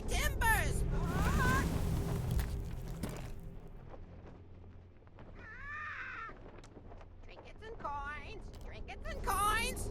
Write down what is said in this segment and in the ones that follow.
timbers! Trinkets and coins! Trinkets and coins!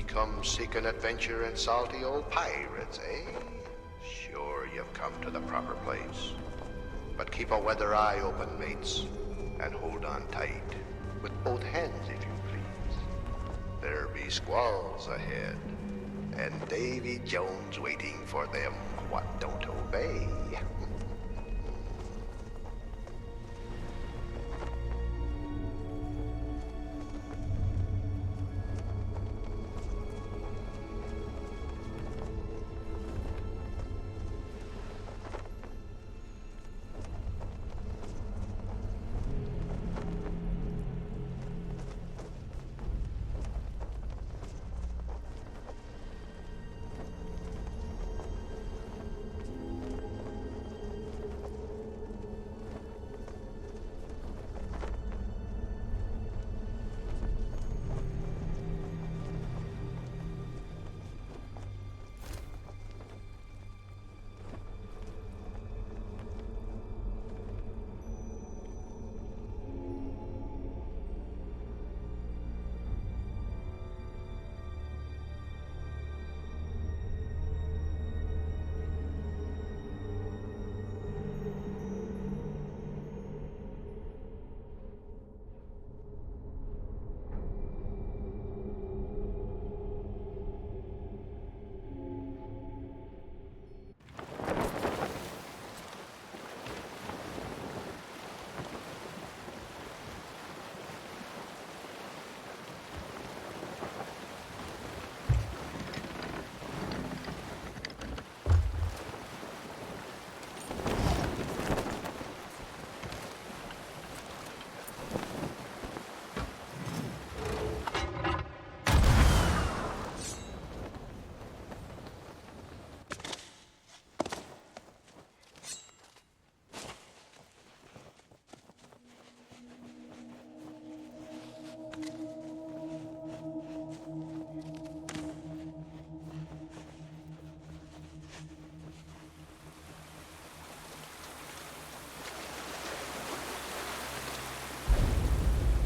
Come seeking adventure and salty old pirates, eh? Sure, you've come to the proper place. But keep a weather eye open, mates, and hold on tight, with both hands, if you please. There be squalls ahead, and Davy Jones waiting for them what don't obey.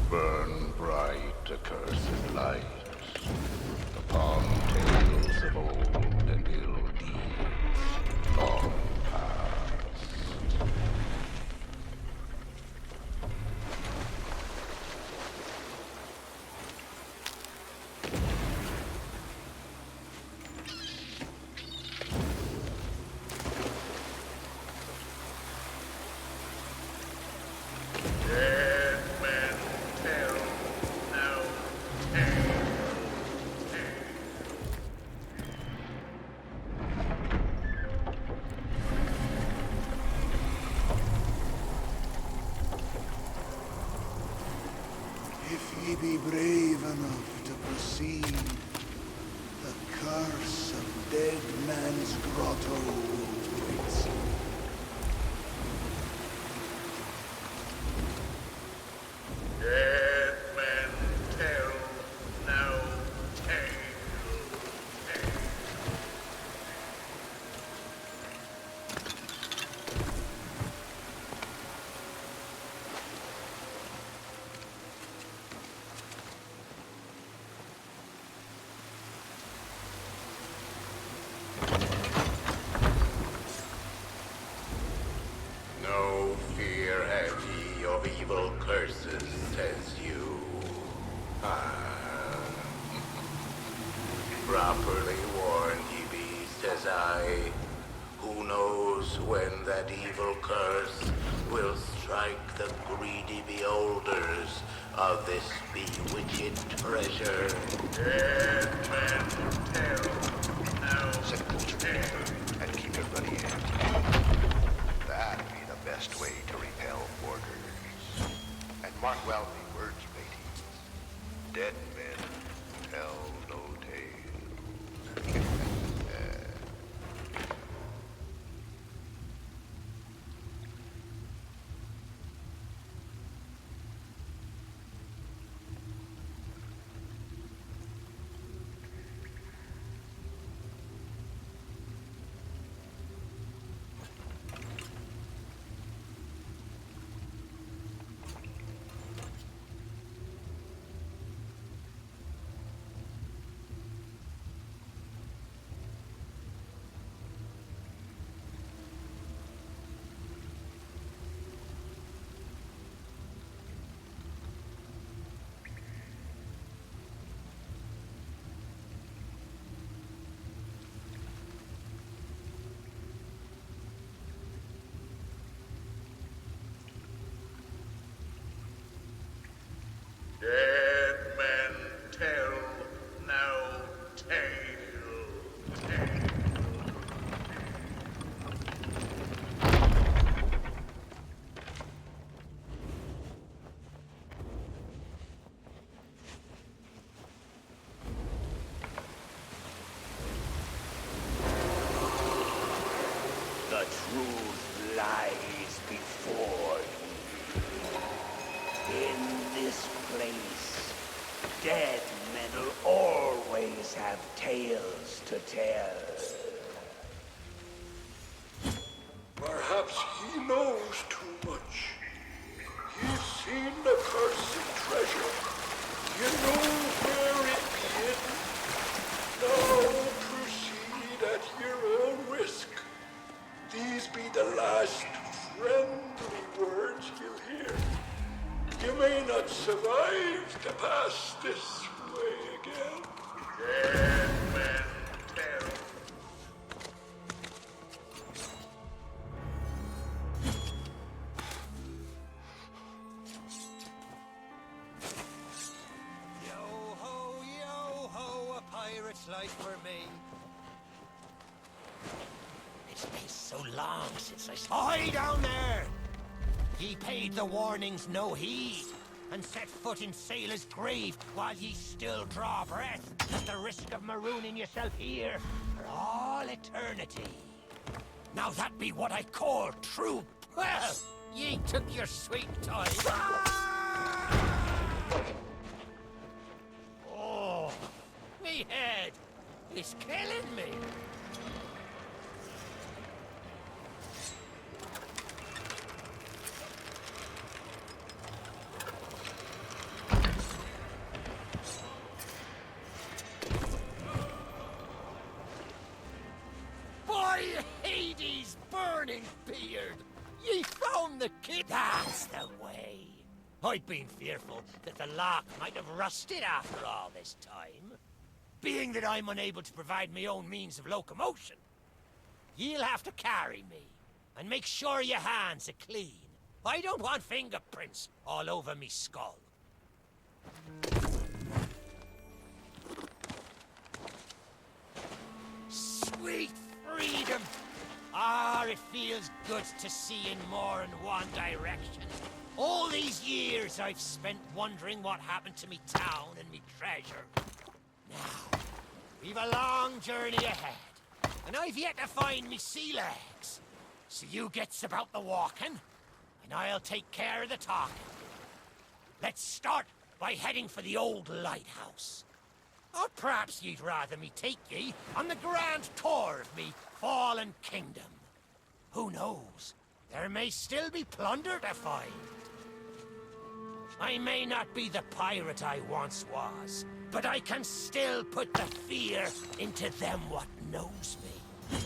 Burn bright accursed lights upon tales of old and ill deeds long past. Dead men tell no tale. If ye be brave enough to proceed, the curse of Dead Man's Grotto waits you. Dead men tell no tale. evil curses, says you. Properly warned ye be, says I. Who knows when that evil curse will strike the greedy beholders of this bewitched treasure? Dead men tell. Now Sit closer together and keep it ready handy. That'd be the best way to repel boarders. And mark well the words, mateys. Dead men tell no tales. dead men tell no tale. The truth lies before you. In this place, dead men'll always have tales to tell. Perhaps he knows too much. He's seen the cursed treasure. You know where it hid. Now proceed at your own risk. These be the last friendly words you'll hear. You may not survive to pass this way again. Dead men tell. Yo ho, a pirate's life for me. It's been so long since I saw... Oi, down there! Ye paid the warnings no heed, and set foot in sailor's grave while ye still draw breath, at the risk of marooning yourself here for all eternity. Now that be what I call true... Well, ye took your sweet time. Oh, me head is killing me. Hades' burning beard! Ye found the kid! That's the way! I'd been fearful that the lock might have rusted after all this time. Being that I'm unable to provide my own means of locomotion, ye'll have to carry me, and make sure your hands are clean. I don't want fingerprints all over me skull. Sweet freedom! Ah, it feels good to see in more than one direction. All these years I've spent wondering what happened to me town and me treasure. Now, we've a long journey ahead, and I've yet to find me sea legs. So you gets about the walking, and I'll take care of the talking. Let's start by heading for the old lighthouse. Or perhaps you'd rather me take ye on the grand tour of me fallen kingdom. Who knows? There may still be plunder to find. I may not be the pirate I once was, but I can still put the fear into them what knows me.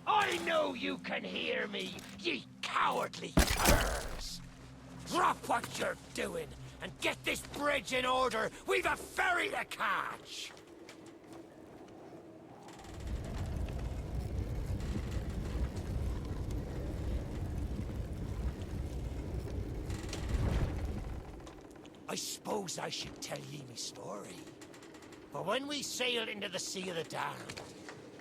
I know you can hear me, ye cowardly curs! Drop Drop what you're doing and get this bridge in order. We've a ferry to catch. I suppose I should tell ye me story. For when we sailed into the Sea of the Damned,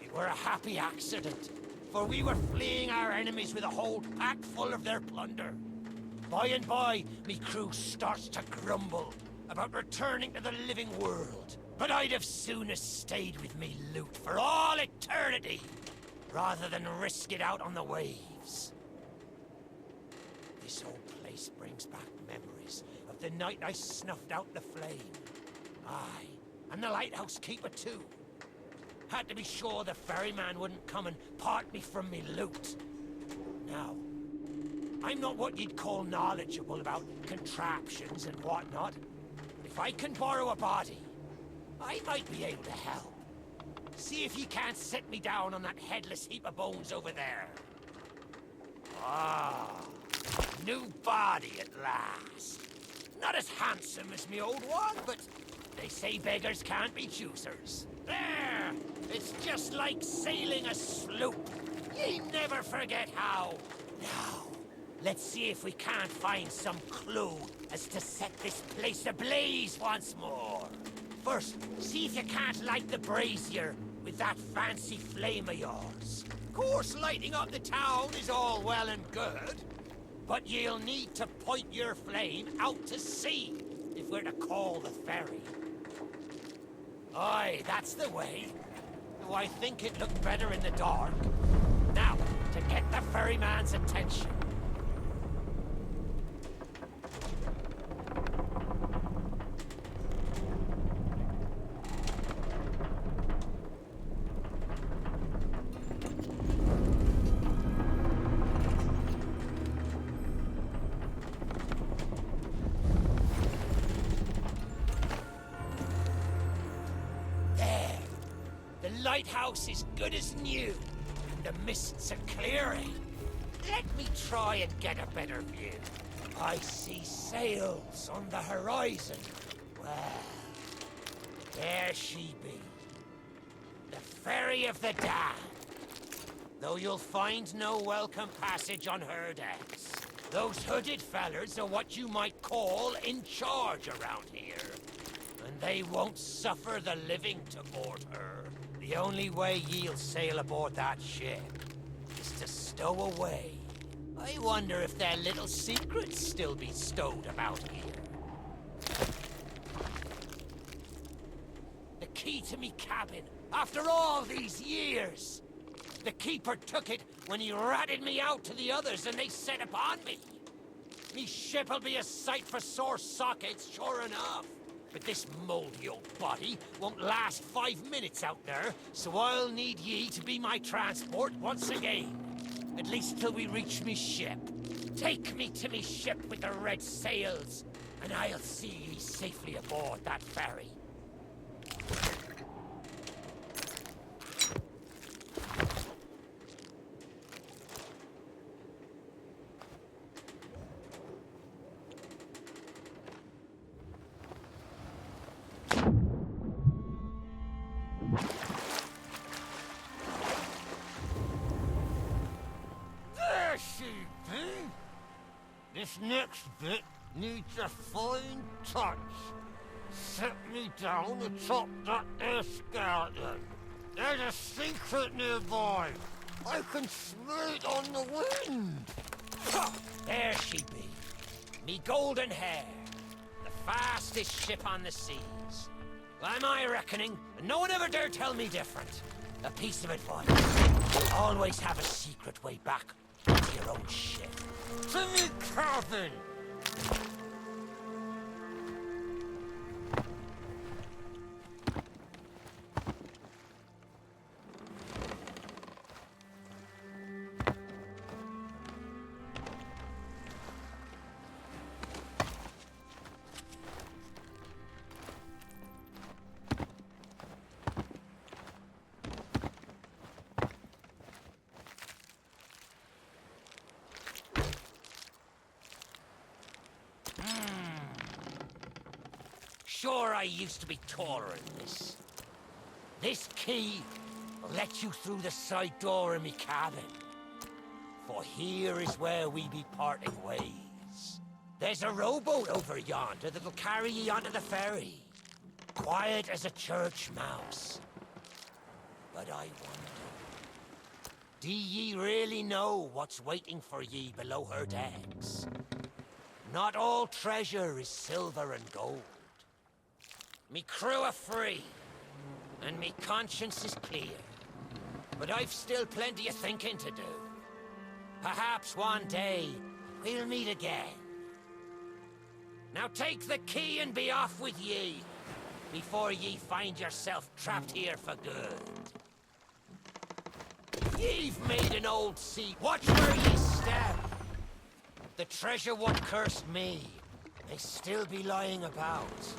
it were a happy accident, for we were fleeing our enemies with a whole pack full of their plunder. By and by, me crew starts to grumble about returning to the living world. But I'd have sooner stayed with me loot for all eternity, rather than risk it out on the waves. This old place brings back memories of the night I snuffed out the flame. Aye, and the lighthouse keeper too. Had to be sure the ferryman wouldn't come and part me from me loot. Now, I'm not what you'd call knowledgeable about contraptions and whatnot, but if I can borrow a body, I might be able to help. See if you can't set me down on that headless heap of bones over there. Ah, new body at last. Not as handsome as me old one, but they say beggars can't be choosers. There! It's just like sailing a sloop. Ye never forget how. Now, let's see if we can't find some clue as to set this place ablaze once more. First, see if you can't light the brazier with that fancy flame of yours. Of course, lighting up the town is all well and good, but you'll need to point your flame out to sea if we're to call the ferry. Aye, that's the way. Though I think it looked better in the dark. Now, to get the ferryman's attention. The lighthouse is good as new, and the mists are clearing. Let me try and get a better view. I see sails on the horizon. Well, there she be. The Ferry of the Damned. Though you'll find no welcome passage on her decks. Those hooded fellers are what you might call in charge around here. And they won't suffer the living to board her. The only way ye'll sail aboard that ship is to stow away. I wonder if their little secrets still be stowed about here. The key to me cabin, after all these years. The keeper took it when he ratted me out to the others and they set upon me. Me ship'll be a sight for sore sockets, sure enough. But this moldy old body won't last 5 minutes out there, so I'll need ye to be my transport once again. At least till we reach me ship. Take me to me ship with the red sails, and I'll see ye safely aboard that ferry. There she be! This next bit needs a fine touch. Set me down atop that there skeleton. There's a secret nearby. I can smell it on the wind. Ha! There she be. Me golden hair. The fastest ship on the seas. By my reckoning, and no one ever dare tell me different. A piece of advice. Always have a secret way back to your own ship. To me cabin! Sure, I used to be taller than this. This key will let you through the side door of me cabin. For here is where we be parting ways. There's a rowboat over yonder that'll carry ye onto the ferry. Quiet as a church mouse. But I wonder, do ye really know what's waiting for ye below her decks? Not all treasure is silver and gold. Me crew are free, and me conscience is clear. But I've still plenty of thinking to do. Perhaps one day, we'll meet again. Now take the key and be off with ye, before ye find yourself trapped here for good. Ye've made an old sea. Watch where ye step. The treasure what cursed me may still be lying about.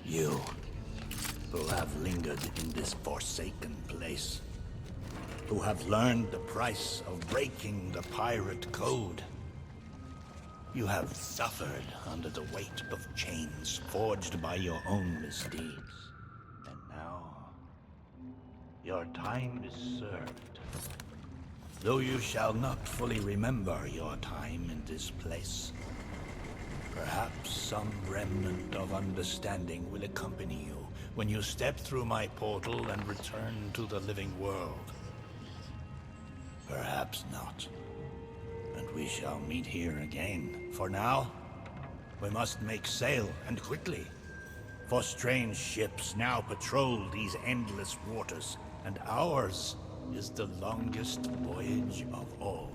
You, who have lingered in this forsaken place, who have learned the price of breaking the pirate code. You have suffered under the weight of chains forged by your own misdeeds. And now, your time is served. Though you shall not fully remember your time in this place, perhaps some remnant of understanding will accompany you when you step through my portal and return to the living world. Perhaps not. And we shall meet here again. For now, we must make sail, and quickly. For strange ships now patrol these endless waters, and ours is the longest voyage of all.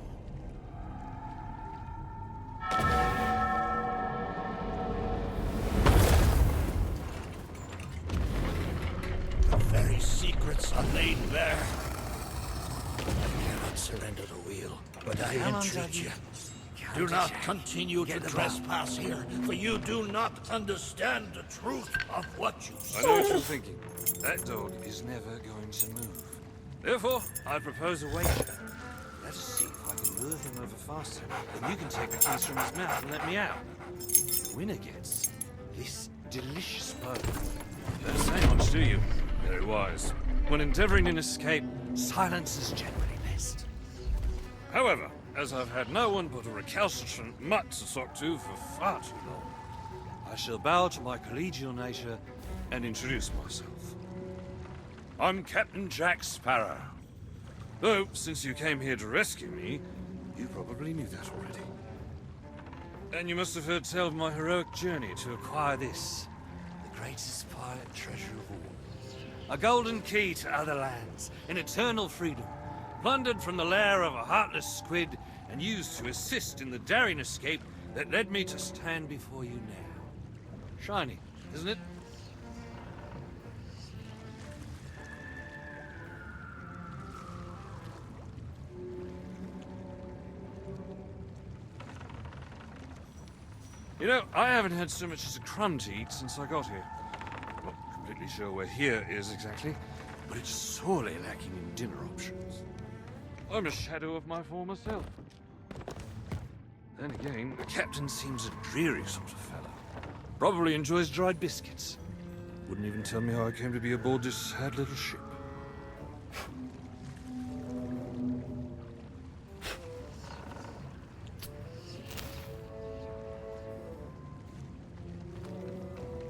Secrets are laid bare. I cannot surrender the wheel, but I entreat you. Do not continue to trespass here, for you do not understand the truth of what you I say. know what you're thinking. That dog is never going to move. Therefore, I propose a wager. Let us see if I can lure him over faster, and you can take the keys from his mouth and let me out. The winner gets this delicious bow. You don't say much, do you? Very wise. When endeavoring an escape, silence is generally best. However, as I've had no one but a recalcitrant mutt to talk to for far too long, I shall bow to my collegial nature and introduce myself. I'm Captain Jack Sparrow. Though, since you came here to rescue me, you probably knew that already. And you must have heard tell of my heroic journey to acquire this, the greatest pirate treasure of all. A golden key to other lands, in eternal freedom, plundered from the lair of a heartless squid and used to assist in the daring escape that led me to stand before you now. Shiny, isn't it? You know, I haven't had so much as a crumb to eat since I got here. Not completely sure where here is exactly, but it's sorely lacking in dinner options. I'm a shadow of my former self. Then again, the captain seems a dreary sort of fellow. Probably enjoys dried biscuits. Wouldn't even tell me how I came to be aboard this sad little ship.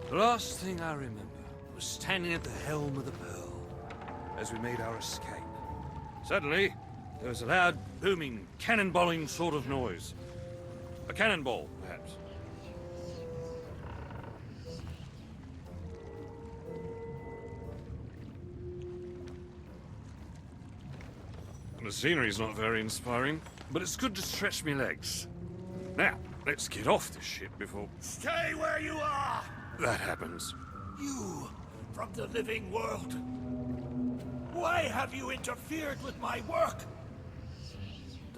The last thing I remember was standing at the helm of the Pearl as we made our escape. Suddenly, there was a loud, booming, cannonballing sort of noise. A cannonball, perhaps. The scenery's not very inspiring, but it's good to stretch me legs. Now, let's get off this ship before Stay where you are! that happens. You, from the living world. Why have you interfered with my work?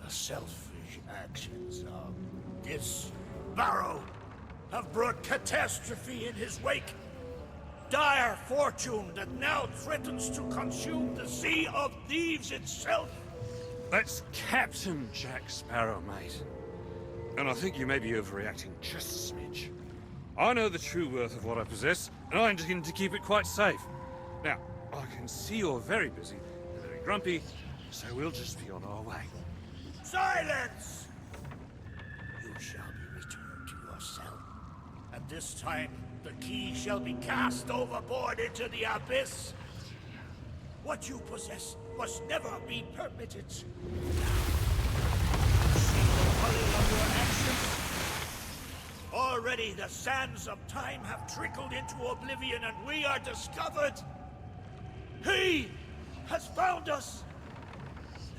The selfish actions of this Barrow have brought catastrophe in his wake. Dire fortune that now threatens to consume the Sea of Thieves itself. That's Captain Jack Sparrow, mate. And I think you may be overreacting just a smidge. I know the true worth of what I possess, and I intend to keep it quite safe. Now, I can see you're very busy and very grumpy, so we'll just be on our way. Silence! You shall be returned to your cell. And this time, the key shall be cast overboard into the abyss. What you possess must never be permitted. See the folly of your actions? Already the sands of time have trickled into oblivion and we are discovered. He has found us.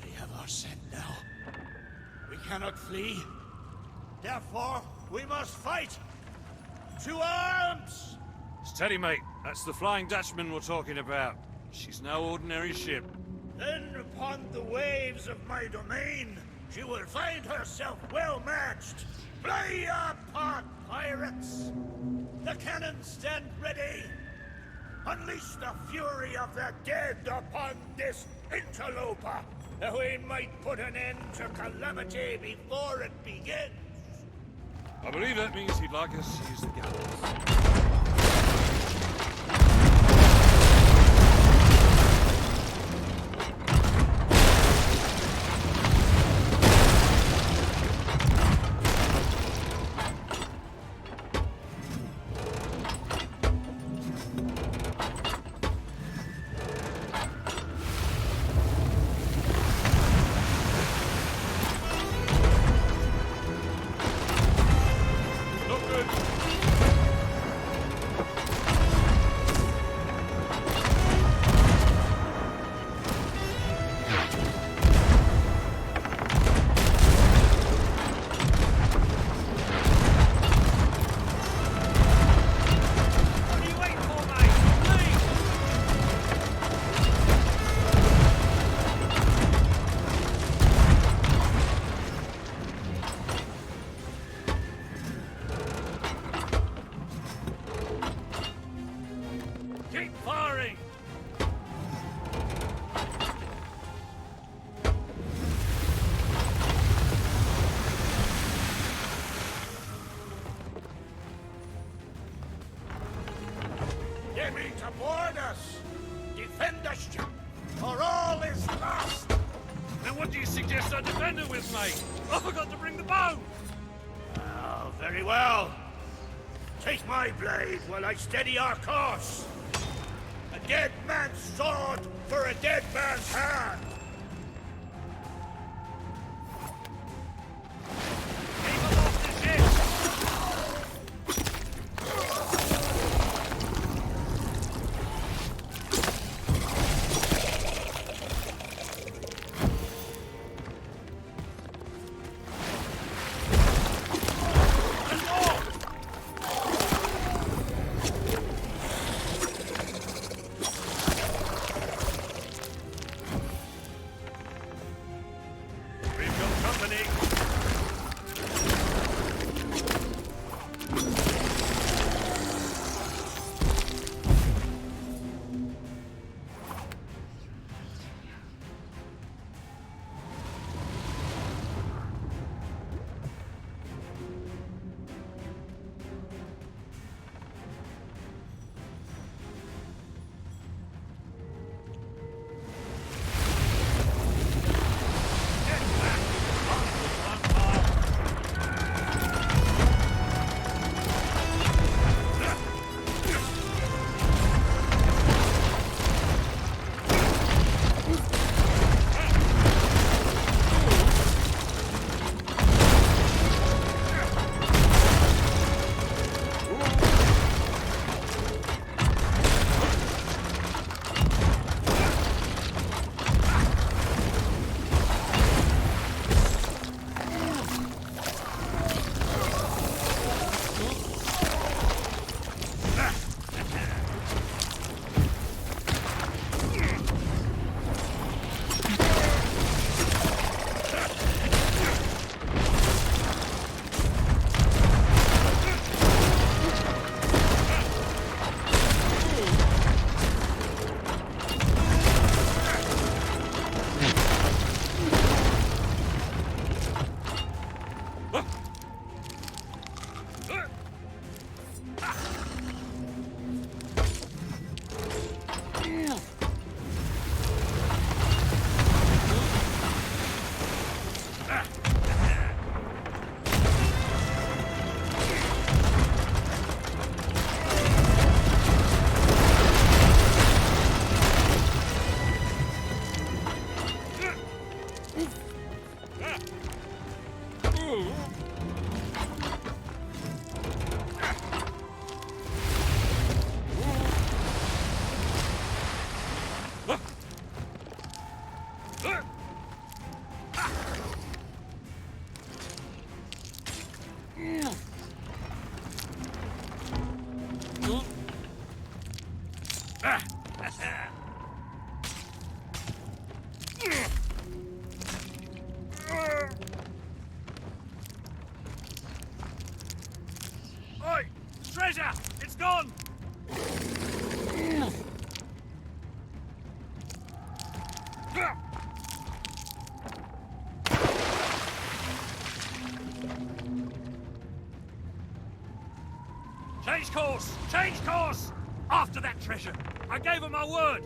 They have our scent now. We cannot flee. Therefore, we must fight. To arms! Steady, mate. That's the Flying Dutchman we're talking about. She's no ordinary ship. Then upon the waves of my domain, she will find herself well matched. Play your part, pirates! The cannons stand ready. Unleash the fury of the dead upon this interloper, that we might put an end to calamity before it begins. I believe that means he'd like us to use the gallows. Keep firing! They mean to board us. Defend the ship, or all is lost. Then what do you suggest I defend her with, mate? I forgot to bring the bow! Oh, very well. Take my blade while I steady our course. A dead man's sword for a dead man's hand. Keep them off the ship! Oi! Treasure! It's gone! Change course! Change course! After that treasure! I gave her my word!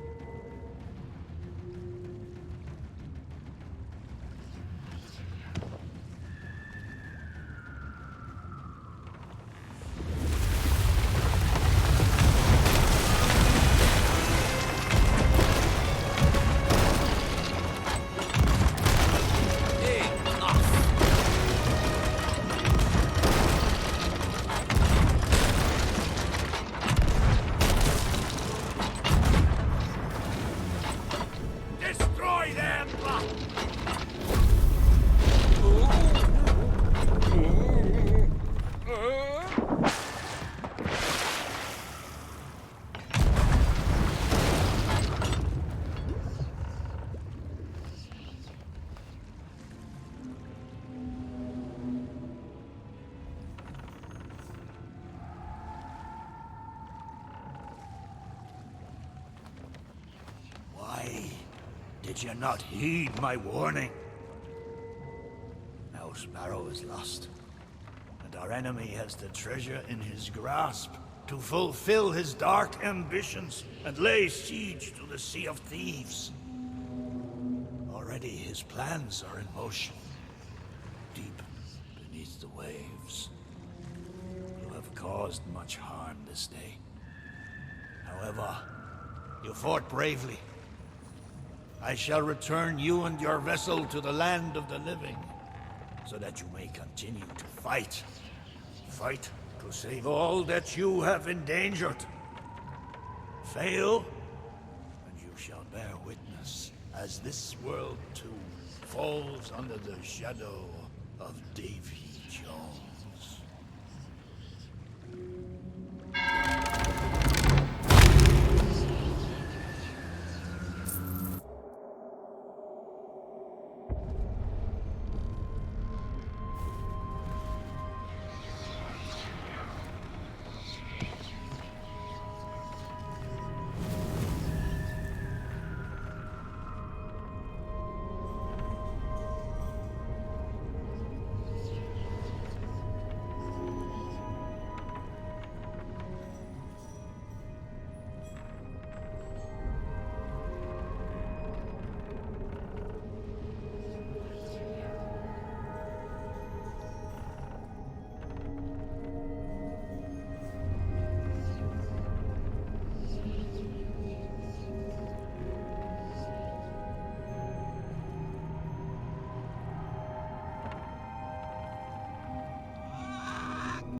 Destroy them! Why did you not heed my warning? Now Sparrow is lost, and our enemy has the treasure in his grasp to fulfill his dark ambitions and lay siege to the Sea of Thieves. Already his plans are in motion, deep beneath the waves. You have caused much harm this day. However, you fought bravely. I shall return you and your vessel to the land of the living, so that you may continue to fight. Fight to save all that you have endangered. Fail, and you shall bear witness as this world too falls under the shadow of Davy Jones.